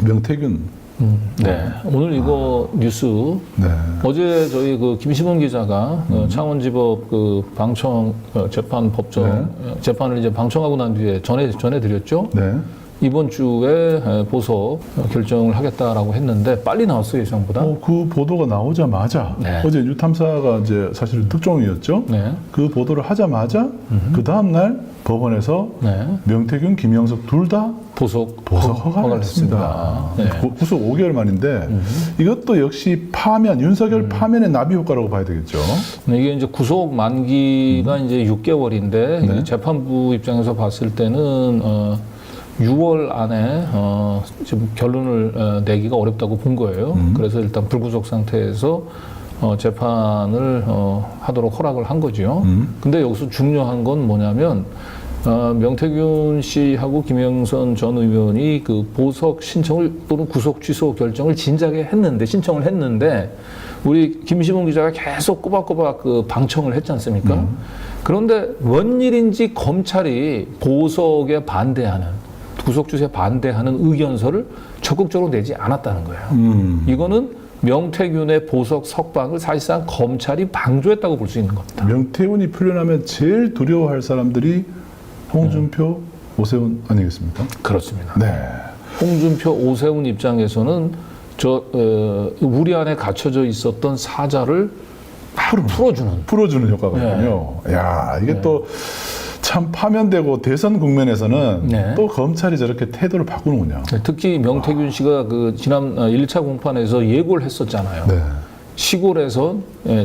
명태균. 네. 오늘 이거 뉴스 네. 어제 저희 그 김시문 기자가 창원지법 그 방청 재판 법정 재판을 이제 방청하고 난 뒤에 전해드렸죠. 네. 이번 주에 보석 결정을 하겠다라고 했는데 빨리 나왔어요, 예상보다. 그 보도가 나오자마자 네. 어제 뉴탐사가 이제 사실 특종이었죠. 네. 그 보도를 하자마자 그 다음 날 법원에서 네. 명태균, 김영석 둘 다 보석 허가를 했습니다. 네. 구속 5개월 만인데 이것도 역시 파면, 윤석열 파면의 나비 효과라고 봐야 되겠죠. 네, 이게 이제 구속 만기가 이제 6개월인데 네. 재판부 입장에서 봤을 때는 6월 안에 지금 결론을 내기가 어렵다고 본 거예요. 그래서 일단 불구속 상태에서 재판을 하도록 허락을 한 거죠. 근데 여기서 중요한 건 뭐냐면 명태균 씨하고 김영선 전 의원이 그 보석 신청을 또는 구속 취소 결정을 진작에 신청을 했는데 우리 김시문 기자가 계속 꼬박꼬박 그 방청을 했지 않습니까? 그런데 웬 일인지 검찰이 보석에 반대하는 구속 취소에 반대하는 의견서를 적극적으로 내지 않았다는 거예요. 이거는 명태균의 보석 석방을 사실상 검찰이 방조했다고 볼 수 있는 겁니다. 명태균이 풀려나면 제일 두려워할 사람들이 홍준표, 오세훈 아니겠습니까? 그렇습니다. 네. 홍준표, 오세훈 입장에서는 우리 안에 갇혀져 있었던 사자를 바로 풀어주는 효과가 있군요. 야, 이게 또 참 파면되고 대선 국면에서는 네. 또 검찰이 저렇게 태도를 바꾸는군요. 특히 명태균 씨가 그 지난 1차 공판에서 예고를 했었잖아요. 네. 시골에서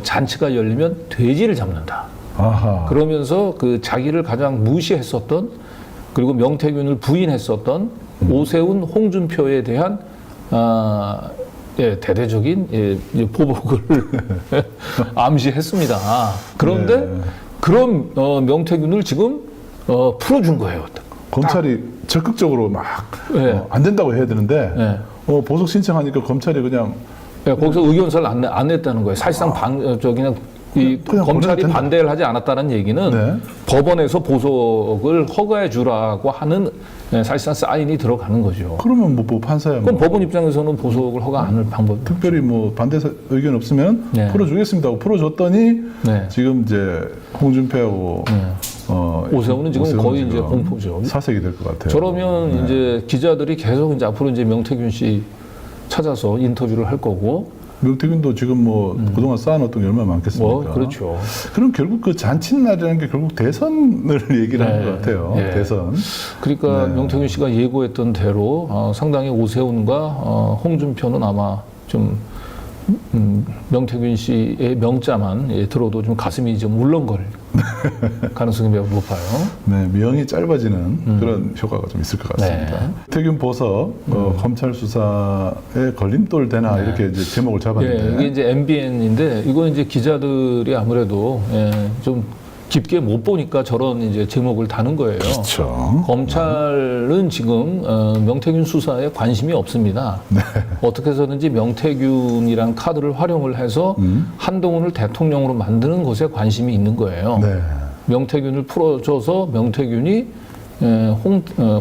잔치가 열리면 돼지를 잡는다. 아하. 그러면서 그 자기를 가장 무시했었던 그리고 명태균을 부인했었던 오세훈, 홍준표에 대한 대대적인 보복을 암시했습니다. 그런데 네. 그런 명태균을 지금 풀어준 거예요. 검찰이 적극적으로 막 네. 안 된다고 해야 되는데 네. 보석 신청하니까 검찰이 그냥 거기서 의견서를 안 냈다는 거예요. 사실상 그냥 검찰이 반대를 하지 않았다는 얘기는 네. 법원에서 보석을 허가해 주라고 하는 사실상 사인이 들어가는 거죠. 그러면 뭐 판사야 그럼 뭐 법원 입장에서는 보석을 허가 안 할 방법이 특별히 뭐 반대 의견 없으면 네. 풀어주겠습니다 하고 풀어줬더니 네. 지금 이제 홍준표하고 오세훈은 지금 거의 이제 공포죠. 사색이 될 것 같아요. 저러면 이제 기자들이 계속 이제 앞으로 이제 명태균 씨 찾아서 인터뷰를 할 거고. 명태균도 지금 뭐 그동안 쌓아놓았던 게 얼마나 많겠습니까? 그렇죠. 그럼 결국 그 잔칫날이라는 게 결국 대선을 얘기를 하는 것 같아요. 네. 대선. 그러니까 네. 명태균 씨가 예고했던 대로 상당히 오세훈과 홍준표는 아마 좀 명태균 씨의 명자만 들어도 좀 가슴이 좀 울렁거릴 가능성이 매우 높아요. 네, 명이 짧아지는 그런 효과가 좀 있을 것 같습니다. 네. 태균 보석 검찰 수사에 걸림돌 되나 네. 이렇게 이제 제목을 잡았는데 이게 이제 MBN인데 이거 이제 기자들이 아무래도 좀 깊게 못 보니까 저런 이제 제목을 다는 거예요. 그렇죠. 검찰은 지금 명태균 수사에 관심이 없습니다. 네. 어떻게 해서든지 명태균이란 카드를 활용을 해서 한동훈을 대통령으로 만드는 것에 관심이 있는 거예요. 네. 명태균을 풀어줘서 명태균이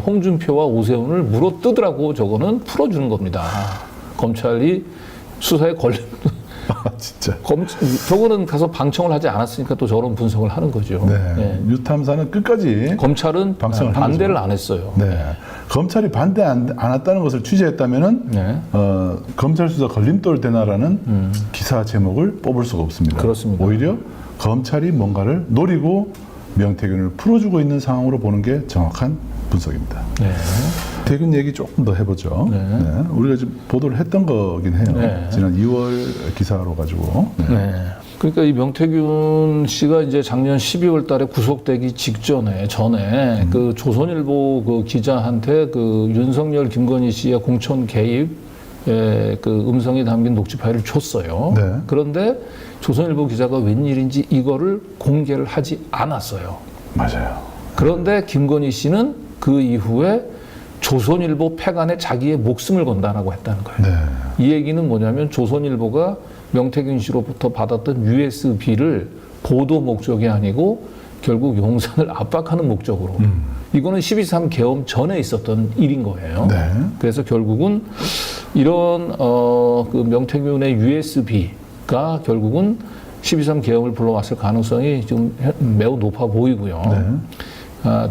홍준표와 오세훈을 물어뜯으라고 저거는 풀어주는 겁니다. 검찰이 수사에 진짜. 저거는 가서 방청을 하지 않았으니까 또 저런 분석을 하는 거죠. 네. 뉴탐사는 끝까지 검찰은 방청을 반대를 안 했어요. 네. 검찰이 반대 안 했다는 것을 취재했다면은 네. 검찰 수사 걸림돌 되나라는 기사 제목을 뽑을 수가 없습니다. 그렇습니다. 오히려 검찰이 뭔가를 노리고 명태균을 풀어주고 있는 상황으로 보는 게 정확한 분석입니다. 네. 태균 얘기 조금 더 해보죠. 네. 네. 우리가 지금 보도를 했던 거긴 해요. 네. 지난 2월 기사로 가지고. 네. 네. 그러니까 이 명태균 씨가 이제 작년 12월 달에 구속되기 전에 그 조선일보 그 기자한테 그 윤석열, 김건희 씨의 공천 개입 그 음성이 담긴 녹취 파일을 줬어요. 네. 그런데 조선일보 기자가 웬일인지 이거를 공개를 하지 않았어요. 맞아요. 그런데 김건희 씨는 그 이후에 조선일보 폐간에 자기의 목숨을 건다라고 했다는 거예요. 네. 이 얘기는 뭐냐면 조선일보가 명태균 씨로부터 받았던 USB를 보도 목적이 아니고 결국 용산을 압박하는 목적으로 이거는 12.3 계엄 전에 있었던 일인 거예요. 네. 그래서 결국은 이런 그 명태균의 USB가 결국은 12.3 계엄을 불러왔을 가능성이 좀 매우 높아 보이고요. 네.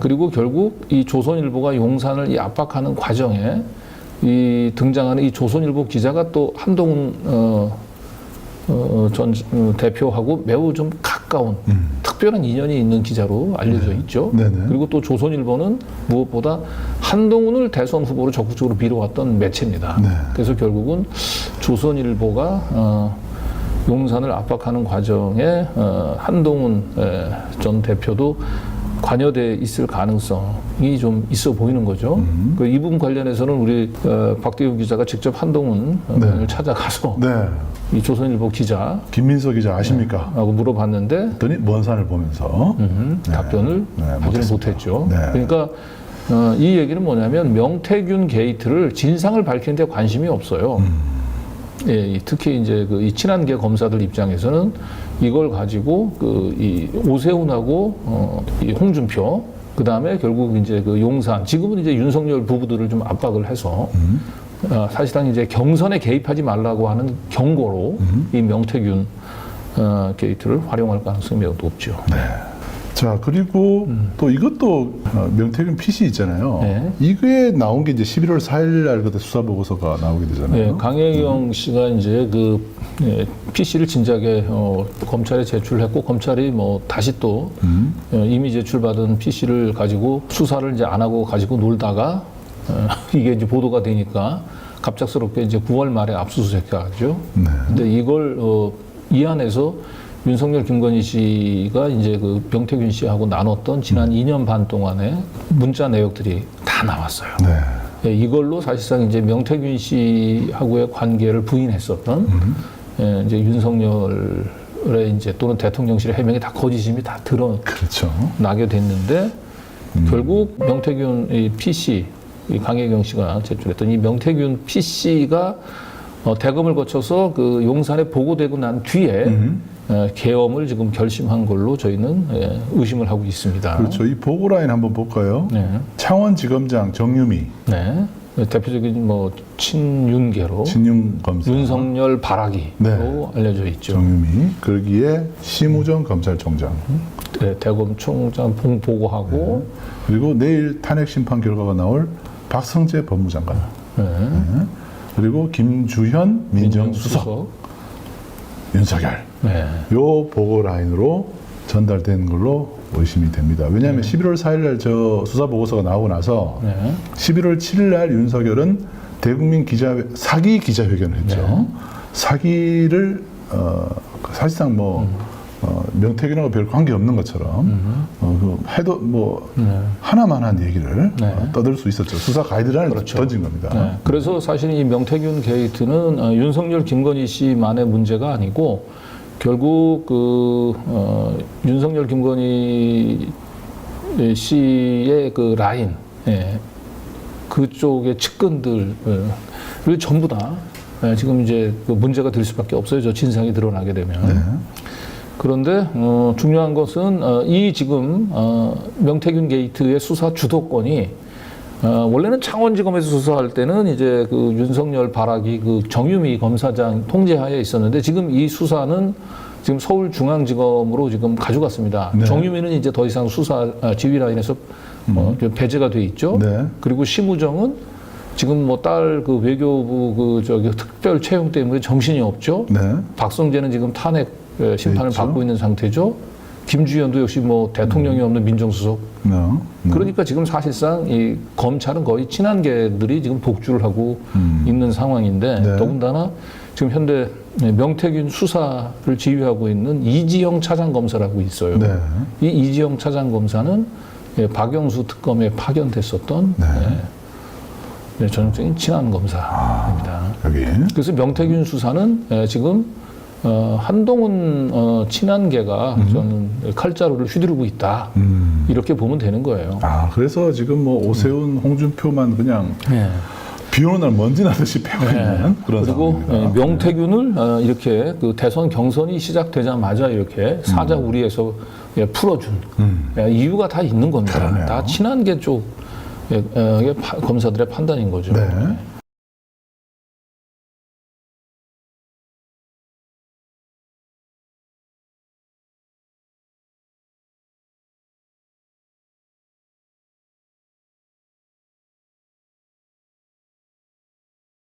그리고 결국 이 조선일보가 용산을 이 압박하는 과정에 이 등장하는 이 조선일보 기자가 또 한동훈 전 대표하고 매우 좀 가까운 특별한 인연이 있는 기자로 알려져 있죠. 네네. 그리고 또 조선일보는 무엇보다 한동훈을 대선 후보로 적극적으로 밀어왔던 매체입니다. 네. 그래서 결국은 조선일보가 용산을 압박하는 과정에 한동훈 전 대표도 관여돼 있을 가능성이 좀 있어 보이는 거죠. 이 부분 관련해서는 우리 박대우 기자가 직접 한동훈을 네. 찾아가서 네. 이 조선일보 기자 김민석 기자 아십니까? 하고 물어봤는데 했더니 먼 산을 보면서 답변을 네, 하지는 못했죠. 네. 그러니까 이 얘기는 뭐냐면 명태균 게이트를 진상을 밝히는데 관심이 없어요. 예, 특히 이제 이 친한계 검사들 입장에서는 이걸 가지고 이 오세훈하고 이 홍준표 그 다음에 결국 이제 그 용산 지금은 이제 윤석열 부부들을 좀 압박을 해서 사실상 이제 경선에 개입하지 말라고 하는 경고로 이 명태균 게이트를 활용할 가능성이 매우 높죠. 네. 자, 그리고 또 이것도 명태균 PC 있잖아요. 네. 이게 나온 게 이제 11월 4일 날 그때 수사 보고서가 나오게 되잖아요. 네, 강혜경 씨가 이제 PC를 진작에 검찰에 제출했고 검찰이 뭐 다시 또 이미 제출받은 PC를 가지고 수사를 이제 안 하고 가지고 놀다가 이게 이제 보도가 되니까 갑작스럽게 이제 9월 말에 압수수색하죠. 네. 근데 이걸 이 안에서 윤석열, 김건희 씨가 이제 그 명태균 씨하고 나눴던 지난 2년 반 동안의 문자 내역들이 다 나왔어요. 네. 예, 이걸로 사실상 이제 명태균 씨하고의 관계를 부인했었던 이제 윤석열의 이제 또는 대통령실의 해명이 다 거짓임이 다 드러나게 그렇죠. 됐는데 결국 명태균 이 PC 이 강혜경 씨가 제출했던 이 명태균 PC가 대검을 거쳐서 그 용산에 보고되고 난 뒤에 계엄을 지금 결심한 걸로 저희는 의심을 하고 있습니다. 그렇죠. 이 보고라인 한번 볼까요? 네. 창원지검장 정유미, 네. 대표적인 뭐 친윤계로 진윤 검사, 윤석열 바라기로 네. 알려져 있죠. 정유미, 거기에 심우정 검찰총장, 네, 대검 총장 보고하고 그리고 내일 탄핵 심판 결과가 나올 박성재 법무장관, 네. 그리고 김주현 민정수석, 윤석열. 네. 요 보고 라인으로 전달된 걸로 의심이 됩니다. 왜냐하면 11월 4일 날 저 수사 보고서가 나오고 나서 네. 11월 7일 날 윤석열은 대국민 사기 기자회견을 했죠. 네. 사기를 사실상 명태균하고 별 관계 없는 것처럼 해도 하나만한 얘기를 떠들 수 있었죠. 수사 가이드라인을 그렇죠. 던진 겁니다. 네. 그래서 사실 이 명태균 게이트는 윤석열, 김건희 씨만의 문제가 아니고 결국 윤석열, 김건희 씨의 그 라인, 그쪽의 측근들을 전부 다 지금 이제 문제가 될 수밖에 없어요. 저 진상이 드러나게 되면. 네. 그런데 중요한 것은 이 지금 명태균 게이트의 수사 주도권이 원래는 창원지검에서 수사할 때는 이제 그 윤석열 바라기 그 정유미 검사장 통제하에 있었는데 지금 이 수사는 지금 서울중앙지검으로 지금 가져갔습니다. 네. 정유미는 이제 더 이상 수사 지휘 라인에서 배제가 돼 있죠. 네. 그리고 심우정은 지금 뭐 딸 그 외교부 특별 채용 때문에 정신이 없죠. 네. 박성재는 지금 탄핵 심판을 있죠. 받고 있는 상태죠. 김주현도 역시 뭐 대통령이 없는 민정수석. 그러니까 지금 사실상 이 검찰은 거의 친한계들이 지금 독주를 하고 있는 상황인데 네. 더군다나 지금 현대 명태균 수사를 지휘하고 있는 이지영 차장검사라고 있어요. 네. 이 이지영 차장검사는 박영수 특검에 파견됐었던 전형적인 친한 검사입니다. 여기. 그래서 명태균 수사는 지금 한동훈 친한계가 저는 칼자루를 휘두르고 있다. 이렇게 보면 되는 거예요. 그래서 지금 오세훈, 홍준표만 그냥 비 오는 날 먼지 나듯이 패고 있는 그런 그리고 상황입니다. 명태균을 이렇게 그 대선 경선이 시작되자마자 이렇게 사자우리에서 예, 풀어준 예, 이유가 다 있는 겁니다. 그러네요. 다 친한 게 쪽 예, 이게 검사들의 판단인 거죠. 네.